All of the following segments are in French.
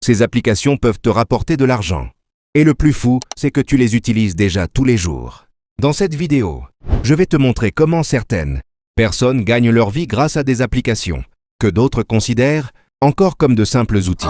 Ces applications peuvent te rapporter de l'argent. Et le plus fou, c'est que tu les utilises déjà tous les jours. Dans cette vidéo, je vais te montrer comment certaines personnes gagnent leur vie grâce à des applications que d'autres considèrent encore comme de simples outils.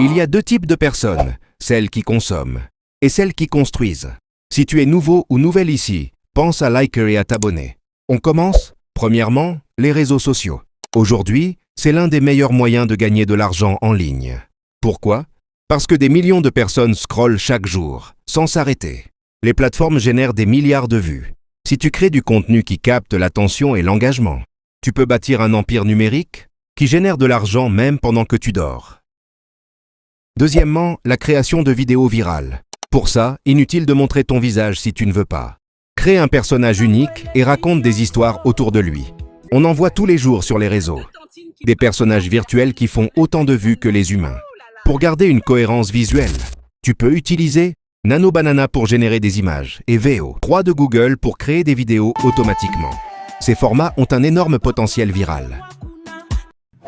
Il y a deux types de personnes, celles qui consomment et celles qui construisent. Si tu es nouveau ou nouvelle ici, pense à liker et à t'abonner. On commence, premièrement, les réseaux sociaux. Aujourd'hui, c'est l'un des meilleurs moyens de gagner de l'argent en ligne. Pourquoi? Parce que des millions de personnes scrollent chaque jour, sans s'arrêter. Les plateformes génèrent des milliards de vues. Si tu crées du contenu qui capte l'attention et l'engagement, tu peux bâtir un empire numérique qui génère de l'argent même pendant que tu dors. Deuxièmement, la création de vidéos virales. Pour ça, inutile de montrer ton visage si tu ne veux pas. Crée un personnage unique et raconte des histoires autour de lui. On en voit tous les jours sur les réseaux. Des personnages virtuels qui font autant de vues que les humains. Pour garder une cohérence visuelle, tu peux utiliser Nano Banana pour générer des images et VO3 de Google pour créer des vidéos automatiquement. Ces formats ont un énorme potentiel viral.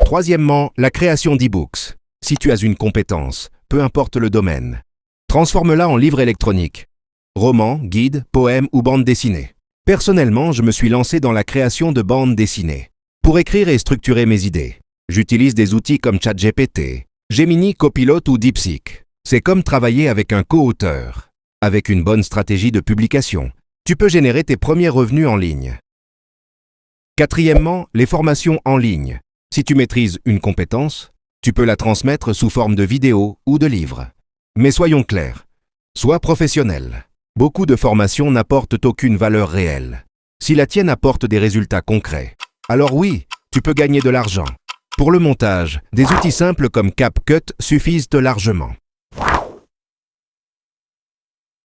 Troisièmement, la création d'e-books. Si tu as une compétence, peu importe le domaine, transforme-la en livre électronique. Romans, guides, poèmes ou bandes dessinées. Personnellement, je me suis lancé dans la création de bandes dessinées. Pour écrire et structurer mes idées, j'utilise des outils comme ChatGPT, Gemini, Copilot ou DeepSeek. C'est comme travailler avec un co-auteur. Avec une bonne stratégie de publication, tu peux générer tes premiers revenus en ligne. Quatrièmement, les formations en ligne. Si tu maîtrises une compétence, tu peux la transmettre sous forme de vidéos ou de livres. Mais soyons clairs, sois professionnel. Beaucoup de formations n'apportent aucune valeur réelle. Si la tienne apporte des résultats concrets, alors oui, tu peux gagner de l'argent. Pour le montage, des outils simples comme CapCut suffisent largement.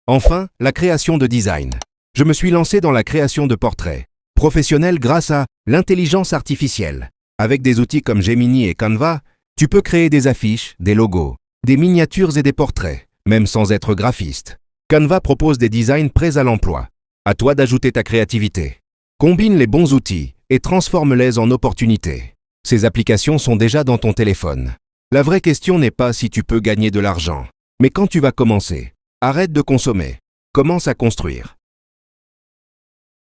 Enfin, la création de design. Je me suis lancé dans la création de portraits professionnels grâce à l'intelligence artificielle. Avec des outils comme Gemini et Canva, tu peux créer des affiches, des logos, des miniatures et des portraits, même sans être graphiste. Canva propose des designs prêts à l'emploi. À toi d'ajouter ta créativité. Combine les bons outils et transforme-les en opportunités. Ces applications sont déjà dans ton téléphone. La vraie question n'est pas si tu peux gagner de l'argent, mais quand tu vas commencer. Arrête de consommer. Commence à construire.